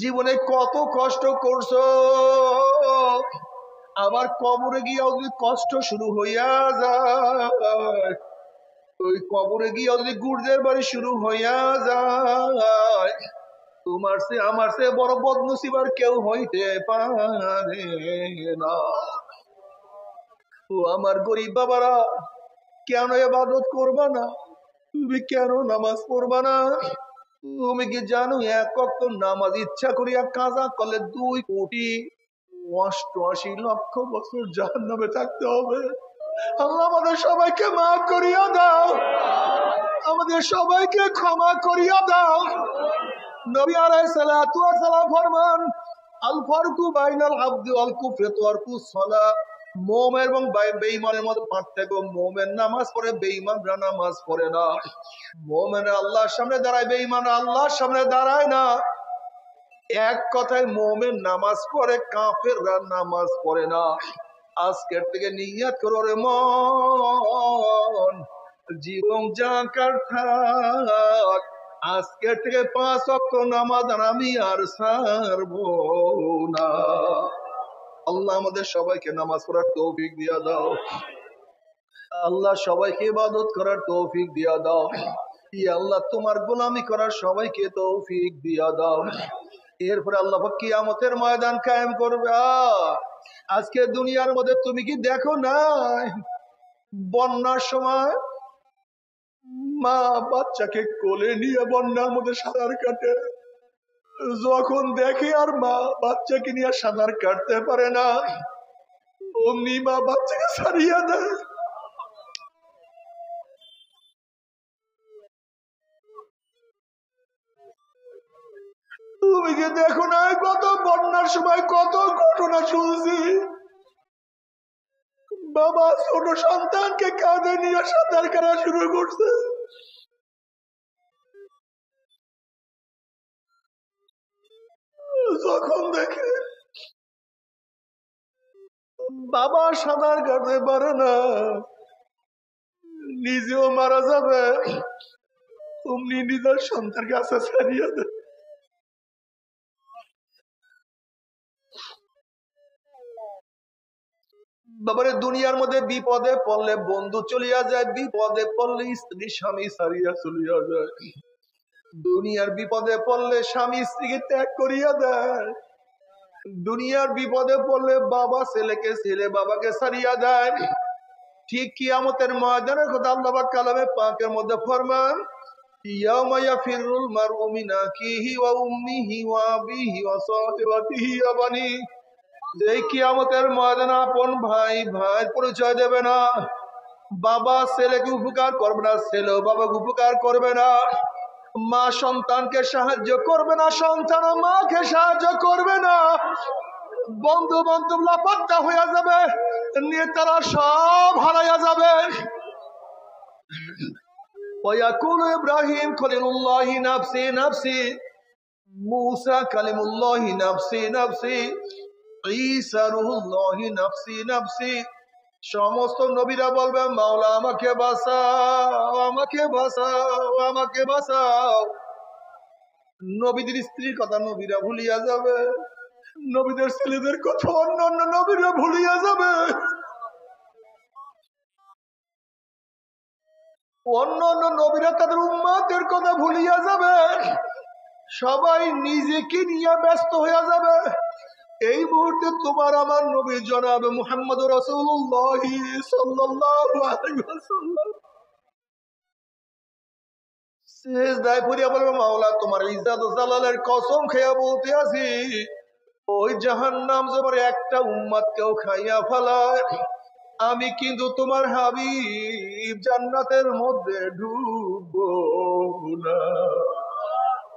জীবনে কত কষ্ট করছো, আবার কবরে গিয়ে যদি কষ্ট শুরু হইয়া যায়, ওই কবরে গিয়ে যদি গুর্জের বাড়ি শুরু হইয়া যায়, তোমার সে আমার সে বড় বদনসিব আর কেউ হইতে পারে না। ও আমার গরিব বাবারা, কেন ইবাদত করবা না? তুমি কেন নামাজ পড়বা না? তুমি কি জানো এক ওয়াক্ত নামাজ ইচ্ছা করিয়া কাজা করলে 2,88,00,000 বছর জাহান্নামে থাকতে হবে। আল্লাহ আমাদের সবাইকে মাফ করিয়া দাও, আমাদের সবাইকে ক্ষমা করিয়া দাও। নবী আলাইহিস সালাতু ওয়াস সালাম ফরমান, আল ফারকু বাইনাল আবদি ওয়াল কুফরি তারকুস সালাত। মুমিন এবং বেঈমানের মধ্যে পার্থক্য, মুমিন নামাজ পড়ে, বেঈমানরা নামাজ পড়ে না। মুমিন আল্লাহর সামনে দাঁড়ায়, বেঈমান আল্লাহর সামনে দাঁড়ায় না। এক কথায় মুমিন নামাজ পড়ে, কাফেররা নামাজ পড়ে না। আজকের থেকে নিয়ত করো রে মন, জীবন যাকার থাক, আজকের থেকে 5 ওয়াক্ত নামাজ আমি আর ছাড়বো না। আল্লাহ আমাদের সবাইকে নামাজ পড়ার তৌফিক দিয়া দাও। আল্লাহ সবাইকে ইবাদত করার তৌফিক দিয়া দাও। ইয়া আল্লাহ তোমার গোলামি করার সবাইকে তৌফিক দিয়া দাও। এরপরে আল্লাহ পাক কিয়ামতের ময়দান কায়েম করবে। আজকে দুনিয়ার মধ্যে তুমি কি দেখো না, বন্যার সময় মা বাচ্চাকে কোলে নিয়ে বন্যার মধ্যে সাঁতার কাটে, যখন দেখে আর মা বাচ্চাকে নিয়ে সাঁতার কাটতে পারে না, অমনি মা বাচ্চাকে ছাড়িয়ে দেয়। তুমি কি দেখো না, কত বন্যার সময় কত ঘটনা শুনছি, বাবা ছোট সন্তানকে কাঁধে নিয়ে সাঁতার কাটা শুরু করছে, যখন দেখে বাবা সাঁতার কাটতে পারে না, নিজেও মারা যাবে, তুমি নিজের সন্তানকে কাছে ছাড়িয়ে দেয়। বাবারে দুনিয়ার মধ্যে বিপদে পড়লে বন্ধু চলিয়া যায়, বিপদে পড়লে স্ত্রী স্বামী ছাড়িয়া চলিয়া যায়, দুনিয়ার বিপদে পড়লে স্বামী স্ত্রীকে ত্যাগ করিয়া দেয়, দুনিয়ার বিপদে পড়লে বাবা ছেলেকে, ছেলে বাবাকে ছাড়িয়া দেয়। ঠিক কিয়ামতের ময়দানের কথা আল্লাহ পাক কালামে পাকের মধ্যে ফরমান, ইয়াউমা ইয়াফিরুল মারউ মিন আখিহি ওয়া উম্মিহি ওয়া আবিহি ওয়া সাহিবাতিহি ওয়া বানি। এই কিয়ামতের ময়দানে আপন ভাই ভাই পরিচয় দেবে না, বাবা ছেলেকে উপকার করবে না, ছেলেও বাবাকে উপকার করবে না, মা সন্তানকে সাহায্য করবে না, সন্তান মাকে সাহায্য করবে না, বন্ধু বান্ধব লাপাত্তা হইয়া যাবে, নেতারা সব হারাইয়া যাবে। ويقول إبراهيم خليل الله نفسي نفسي, موسى كلم الله نفسي نفسي, ঈসা রূহুল্লাহ নফসি নফসি। সমস্ত নবীরা বলবে, মাওলা আমাকে বাঁচাও, আমাকে বাঁচাও, আমাকে বাঁচাও। নবীদের স্ত্রীর কথা নবীরা ভুলিয়া যাবে, নবীদের ছেলেদের কথা অন্যান্য নবীরা ভুলিয়া যাবে, অন্যান্য নবীরা তাদের উম্মতের কথা ভুলিয়া যাবে, সবাই নিজেকে নিয়ে ব্যস্ত হইয়া যাবে। এই মুহূর্তে তোমার আমার নবী জনাব মুহাম্মদ রাসূলুল্লাহ সাল্লাল্লাহু আলাইহি ওয়াসাল্লাম সিজদায় পড়িয়া বলবে, মাওলা তোমার ইজ্জত ও জালালের কসম খেয়া বলতে আছি, ওই জাহান্নাম যেমন একটা উম্মতকেও খাইয়া ফেলায়, আমি কিন্তু তোমার হাবিব জান্নাতের মধ্যে ঢুকবো না।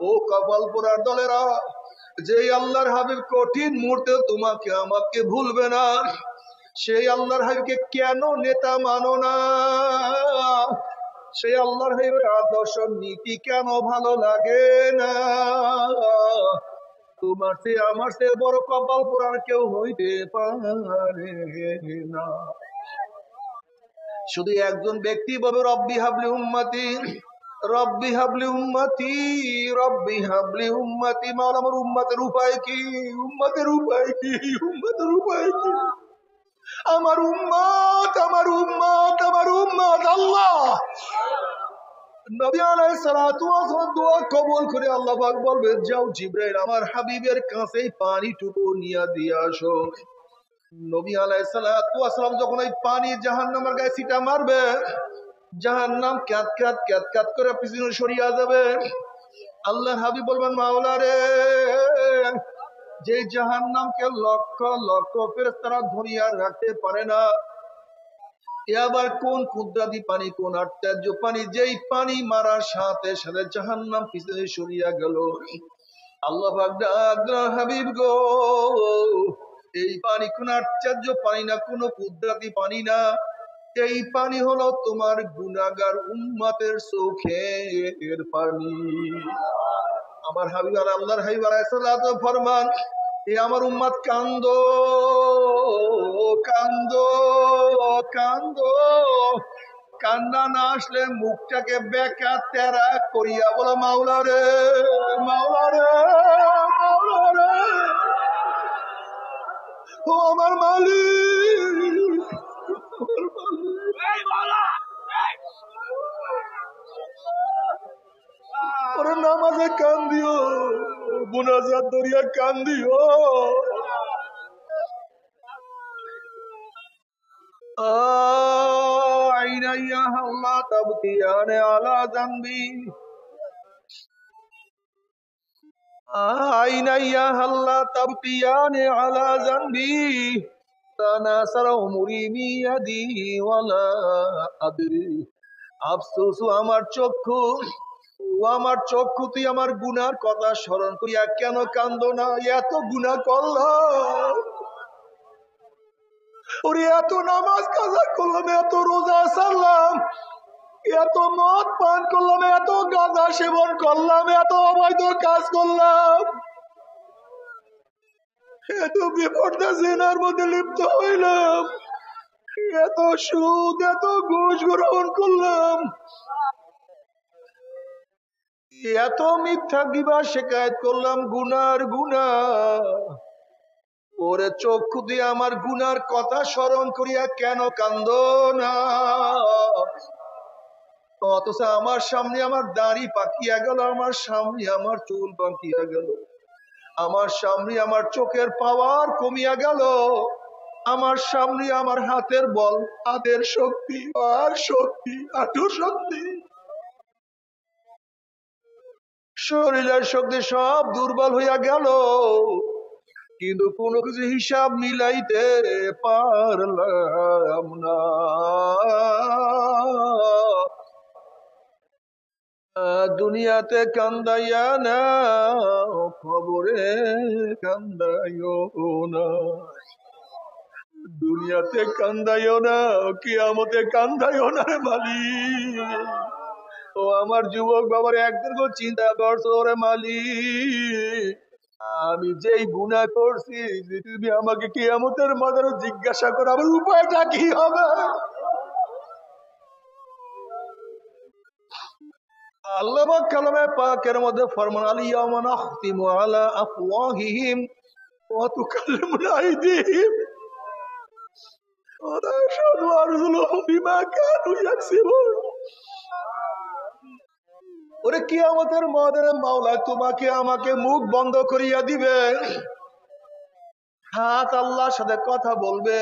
ও কপাল পোড়ার দলেরা, যে আল্লাহর হাবিব কঠিন মুহূর্তে তোমাকে আমাকে ভুলবে না, সেই আল্লাহর হাবিবকে কেন নেতা মানো না? সেই আল্লাহর হাবিবের আদর্শ নীতি কেন ভালো লাগে না? তোমার সে আমার সে বড় কপাল পোড়ার কেউ হইতে পারে না। শুধু একজন ব্যক্তি বলবে, রব্বি হাবলি উম্মতি, রব্বি হাবলি উম্মতি, রব্বি হাবলি উম্মতি। মাওলা আমার উম্মতের উপায় কি? উম্মতের উপায় কি? উম্মতের উপায় কি? আমার উম্মত, আমার উম্মত, আমার উম্মত। আল্লাহ নবী আলাইহিস সালাতু ওয়াস সালাম দোয়া কবুল করে আল্লাহ পাক বলবে, যাও জিবরাইল আমার হাবিবের কাছে পানিটুকু নিয়ে দিয়ে আসো। নবী আলাইহিস সালাতু ওয়াস সালাম যখন এই পানি জাহান্নামের গায়ে ছিটা মারবে, জাহান্নাম ক্যাত ক্যাত ক্যাত ক্যাত করে পিছনে সরিয়ে যাবে। আল্লাহর হাবিব বলবেন, মাওলা রে, যে জাহান্নামকে লক্ষ লক্ষ ফেরেশতারা ধরিয়া রাখতে পারে না, এ আবার কোন কুদরতি পানি, কোন আশ্চর্য পানি, যেই পানি মারার সাথে সাথে জাহান্নাম পিছনে সরিয়া গেল। আল্লাহ পাক ডাক দিলেন, হাবিব গো, এই পানি কোন আশ্চর্য পানি না, কোন কুদরতি পানি না, এই পানি হলো তোমার গুনাহগার উম্মতের চোখের পানি। আমার হাবিব আর আল্লাহর হাবিব আলাইহিস সালাতু ফরমান, এ আমার উম্মত কান্দো, কান্দো, কান্দো। কান্না না আসলে মুখটাকে বেকা তেরা করিয়া বলো, মাওলা রে, মাওলা রে, মাওলা রে, ও আমার মালিক, ওরে নামাজে কান্দিও, মুনাজাত দরিয়া কান্দিও। আইনাইয়া আল্লাহ তাবকিয়ানে আলা জানবি, আইনাইয়া আল্লাহ তাবকিয়ানে আলা জানবি, তানাসারা উমরি মিয়াদি ওয়ালা আদরি। আফসোস আমার চক্ষু, ও আমার চক্ষু, তুই আমার গুনার কথা স্মরণ করিয়া কেন কান্দো না? এত গুনাহ করলাম, ওরে এত নামাজ কাজা করলাম, এত রোজা সারলাম, এত মদ পান করলাম, এত গাঁজা সেবন করলাম, এত অবৈধ কাজ করলাম, এত বিপর্দা জেনার মধ্যে লিপ্ত হইলাম, এত সুদ, এত ঘুষ গ্রহণ করলাম, এত মিথ্যা গিবা শিকায়ত করলাম, গুনার গুনা। ওরে চক্ষু দিয়ে আমার গুনার কথা স্মরণ করিয়া কেন কান্দো না? অথচ আমার সামনে আমার দাড়ি পাকিয়া গেল, আমার সামনে আমার চুল পাকিয়া গেল, আমার সামনে আমার চোখের পাওয়ার কমিয়া গেল, আমার সামনে আমার হাতের বল, হাতের শক্তি আর শক্তি, হাঁটুর শক্তি, শরীরের শক্তি সব দুর্বল হইয়া গেল, কিন্তু কোনো কিছু হিসাব মিলাইতে পারলাম না। দুনিয়াতে কান্দাইয়া না, খবরে কান্দাইও না, দুনিয়াতে কান্দাইও না, কিয়ামতে কান্দাইও না রে মালিক। ও আমার যুবক বাবার একদিন চিন্তা করছো রে মালিক, আমি যেই গুনাহ করছি, তুমি আমাকে কিয়ামতের মাঝে জিজ্ঞাসা করো, আমার উপায়টা কি হবে? আল্লাহ পাক কালামে পাকের মধ্যে ফরমান, আল-ইয়াওমা নাখতিমু আলা আফওয়াহিহিম ওয়া তুকাল্লিমুনা আইদিহিম ওয়া তাশহাদু আরজুলুহুম বিমা কানু ইয়াকসিবুন। ওরে কিয়ামতের মাঠে মাওলা তোমাকে আমাকে মুখ বন্ধ করিয়া দিবে, হাত আল্লাহর সাথে কথা বলবে,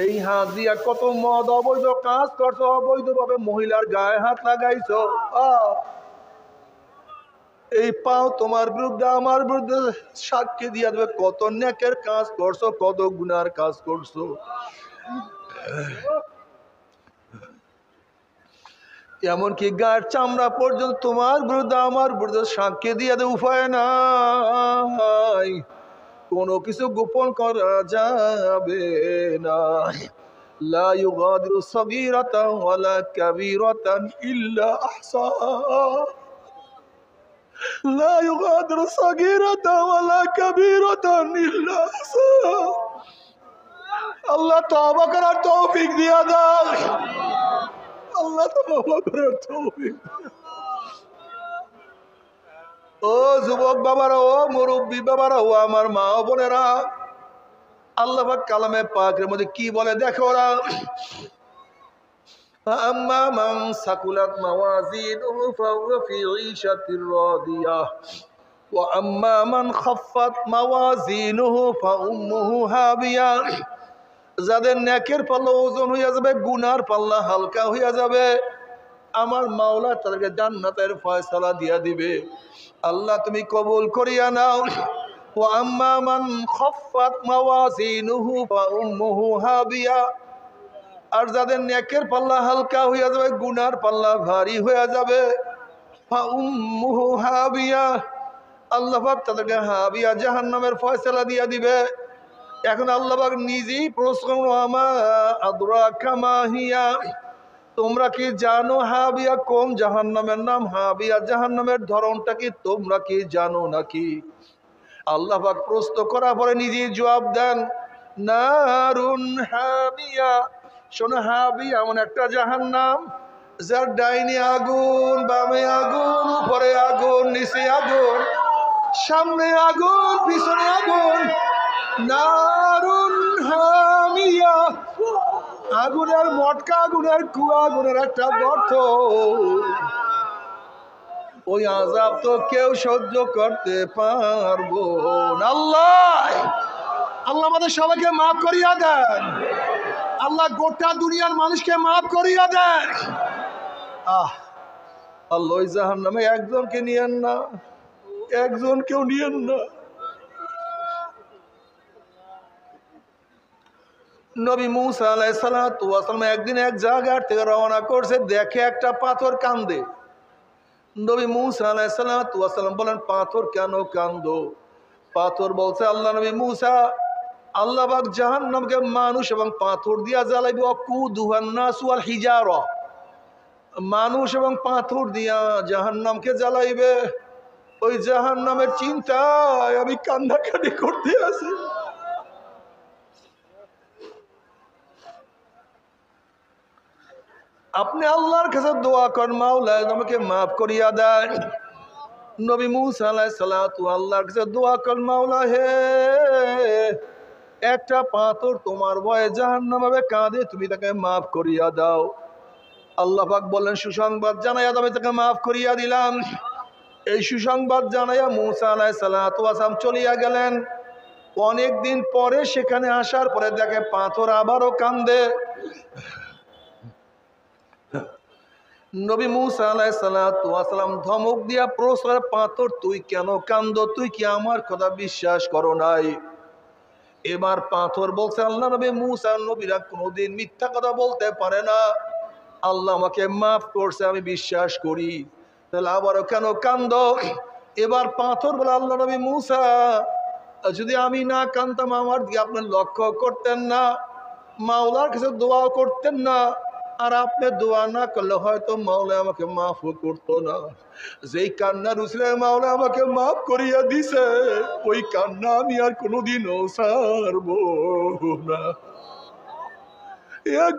এই হাত দিয়া কত মদ অবৈধ কাজ করছো, অবৈধভাবে মহিলার গায়ে হাত লাগাইছো, এই পাও তোমার বিরুদ্ধে আমার বিরুদ্ধে সাক্ষী দিয়া দেবে কত নেকের কাজ করছো, কত গুনার কাজ করছো। এমনকি গায়ের চামড়া পর্যন্ত তোমার বিরুদ্ধে আমার বিরুদ্ধে সাক্ষী দিয়ে দেবে, উপায় নাই, কোনো কিছু গোপন করা যাবে না। লা ইউগাদিরু সাগীরাতান ওয়ালা কাবীরাতান ইল্লা আহসাহা, লা ইউগাদিরু সাগীরাতান ওয়ালা কাবীরাতান ইল্লা আহসাহা। আল্লাহ তওবা করার তৌফিক দিয়া দাও, আল্লাহ তো মাফ করার তৌফিক। ও যুবক বাবারা, ও মুরব্বী বাবারা, ও আমার মা ও বোনেরা, আল্লাহ পাক কালামে পাকের মধ্যে কি বলে দেখো ওরা, فأما من ثقلت موازينه فهو في عيشة راضية وأما من خفت موازينه فأمه هاوية। যাদের নেকের পাল্লা ওজন হয়ে যাবে, গুনার পাল্লা হালকা হয়ে যাবে, আমার মাওলা তাদেরকে জান্নাতের ফয়সালা দিয়া দিবে। আল্লাহ তুমি কবুল করিয়া নাও। وأما من خفت موازينه فأمه هاوية। আর যাদের নেকের পাল্লা হালকা হয়ে যাবে, গুনার পাল্লা ভারী হয়ে যাবে, ফাউম্মুহু হাবিয়া, আল্লাহ পাক তাদেরকে হাবিয়া জাহান্নামের ফয়সালা দিয়া দিবে। এখন আল্লাহ পাক নিজেই প্রশ্ন, আমা আদরাকা মা হিয়া, তোমরা কি জানো হাবিয়া কোন জাহান্নামের নাম? হাবিয়া জাহান্নামের ধরনটা কি তোমরা কি জানো নাকি? আল্লাহ পাক প্রশ্ন করার পরে নিজেই জবাব দেন, নারুন হাবিয়া। শোনো, হাবিয়া এমন একটা জাহান্নাম যার ডাইনে আগুন, বামে আগুন, উপরে আগুন, নিচে আগুন, সামনে আগুন, পিছনে আগুন। নারুন হামিয়া, আগুনের মটকা, আগুনের কুয়া, আগুনের একটা গর্ত। ওই আযাব তো কেউ সহ্য করতে পারবো না। আল্লাহ আমাদের সবাইকে মাফ করিয়া দেন। আল্লাহ গোটা দুনিয়ার মানুষকে মাফ করিয়া দেন। আল্লাহ ওই জাহান্নামে একজনকে নিয়েন না, একজনকেও নিয়েন না। নবী মুসা আলাইহিস সালাতু ওয়াস সালাম একদিন এক জায়গা থেকে রওনা করছে, দেখে একটা পাথর কান্দে। নবী মুসা আলাইহিস সালাতু ওয়াস সালাম বলেন, পাথর কেন কান্দো? পাথর বলছে, আল্লাহ নবী মুসা, আল্লাহ পাক জাহান্নামকে মানুষ এবং পাথর দিয়া জ্বালাইবে। ওয়াকুদুহান নাস ওয়াল হিজারা, মানুষ এবং পাথর দিয়া জাহান্নামকে জ্বালাইবে। ওই জাহান্নামের চিন্তায় আমি কান্নাকাটি করতে আছি। আপনি আল্লাহর কাছে দোয়া করেন, মাওলা আমাকে মাফ করিয়া দেন। নবী মুসা আলাইহিস সালাতু আল্লাহর কাছে দোয়া করেন, মাওলা হে, একটা পাথর তোমার ভয়ে জাহান্নামে কাঁদে, তুমি তাকে মাফ করিয়া দাও। আল্লাহ পাক বলেন, সুসংবাদ জানাইয়া আমি তাকে মাফ করিয়া দিলাম। এই সুসংবাদ জানাইয়া মুসা আলাইহিস সালাতু ওয়াস সালাম চলিয়া গেলেন। অনেক দিন পরে সেখানে আসার পরে দেখে পাথর আবারও কান্দে। নবী মুসা আলাইহিস সালাতু ওয়াস সালাম ধমক দিয়া প্রশ্ন, পাথর তুই কেন কান্দো? তুই কি আমার কথা বিশ্বাস করো নাই? এবার পাথর বলছে, আল্লাহ নবী মুসা, নবীরা কোনোদিন মিথ্যা কথা বলতে পারে না, আল্লাহ আমাকে মাফ করছে, আমি বিশ্বাস করি, তাহলে আবারও কেন কান্দো? এবার পাথর বলে, আল্লাহ নবী মুসা, যদি আমি না কান্দতাম আমার দিকে আপনি লক্ষ্য করতেন না, মাওলার কাছে দোয়া করতেন না, আর আপনি দোয়া না করলে হয়তো মাওলা আমাকে মাফ করতো না। যেই কান্নার উসিলে মাওলা আমাকে মাফ করিয়া দিছে, ওই কান্না আমি আর কোনোদিনও ছাড়বো না।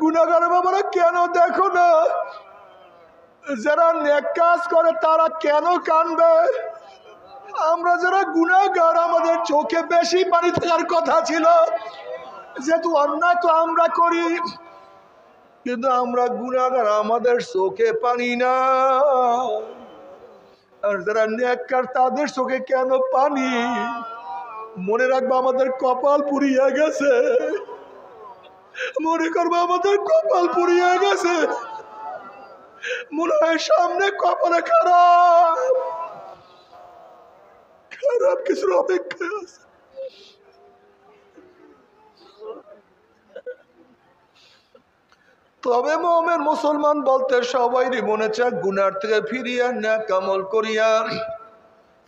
গুনাহগার বাবারা কেন দেখো না, যারা নেক কাজ করে তারা কেন কাঁদবে? আমরা যারা গুনাহগার, আমাদের চোখে বেশি পানি থাকার কথা ছিল, যেহেতু অন্যায় তো আমরা করি, কিন্তু আমরা গুনাহগার, আমাদের চোখে পানি না। আর যারা নেককার তাদের চোখে কেন পানি? মনে রাখবো, আমাদের কপাল পুড়িয়ে গেছে। মনে করবো আমাদের কপাল পুড়িয়ে গেছে, মনে হয় সামনে কপালে খারাপ খারাপ কিছুর অপেক্ষা আছে। তবে মুমিন মুসলমান বলতে সবাইরই মনে চায় গুনার থেকে ফিরিয়া নেক আমল করিয়া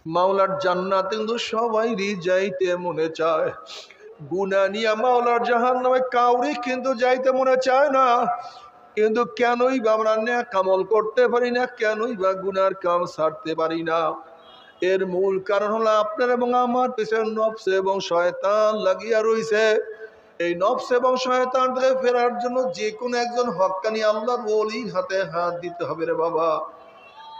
মাওলার জান্নাত, কিন্তু সবাইরই যাইতে মনে চায়। গুনাহ নিয়ে মাওলার জাহান্নামে কাউরি কিন্তু যাইতে মনে চায় না। কিন্তু কেনই বা আমরা নেক আমল করতে পারি না, কেনই বা গুনার কাম ছাড়তে পারি না? এর মূল কারণ হলো আপনার এবং আমার পিছনে নফস এবং শয়তান লাগিয়া রইছে। এই নফস এবং শয়তান থেকে ফেরার জন্য যে কোনো একজন হক্কানি আল্লাহর ওলির হাতে হাত দিতে হবে রে বাবা।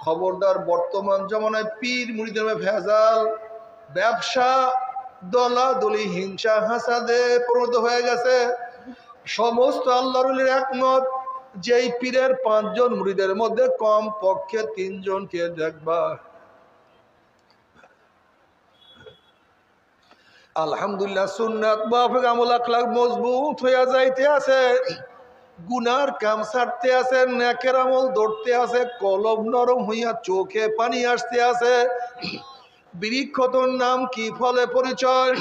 খবরদার, বর্তমান জমানায় পীর মুরিদের ভেজাল, ব্যবসা, দলাদলি, হিংসা হাসাদে পরিণত হয়ে গেছে। সমস্ত আল্লাহর ওলির একমত, যেই পীরের 5 জন মুরিদের মধ্যে কম পক্ষে 3 জনকে দেখবা আলহামদুলিল্লাহ সুন্নাত মাফিক আমল আখলাক মজবুত হইয়া যাইতে আছে, গুনার কাম ছাড়তে আছে, নেকের আমল ধরতে আছে, কলম নরম হইয়া চোখে পানি আসতে আছে। বৃক্ষতর নাম কি, ফলে পরিচয়।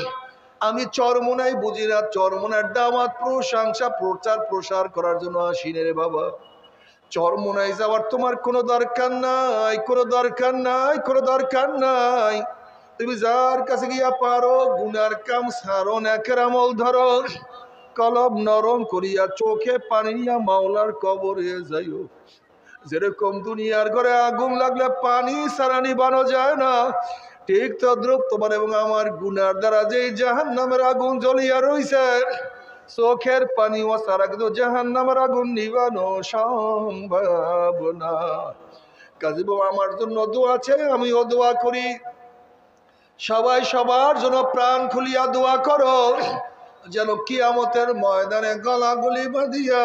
আমি চরমোনাই বুঝি না, চরমোনার দামাত প্রশংসা প্রচার প্রসার করার জন্য আসিনে রে বাবা। চরমোনাই যাওয়ার তোমার কোনো দরকার নাই, কোনো দরকার নাই, কোনো দরকার নাই। তুমি যার কাছে গিয়া পারো গুনার কাম ছাড়ো, নেকের আমল ধরো, কলব নরম করিয়া চোখে পানি নিয়া মাওলার কবরে যাইও। যেরকম দুনিয়ার ঘরে আগুন লাগলে পানি ছাড়া নিবানো যায় না, ঠিক তদ্রুপ তোমার এবং আমার গুনার দ্বারা যেই জাহান্নামের আগুন জ্বলিয়া রইছে, চোখের পানি ও ছাড়া কিন্তু জাহান্নামের আগুন নিবানো সম্ভব না। কাজী বাবা আমার জন্য দোয়া আছে, আমিও দোয়া করি। সবাই সবার জন্য প্রাণ খুলিয়া দোয়া করো, যেন কিয়ামতের ময়দানে গলাগলি বাঁধিয়া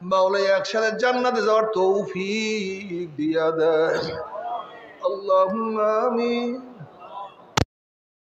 মাওলাই একসাথে জান্নাতে যাওয়ার তৌফিক দিয়া দেয়। আল্লাহুম্মা আমিন।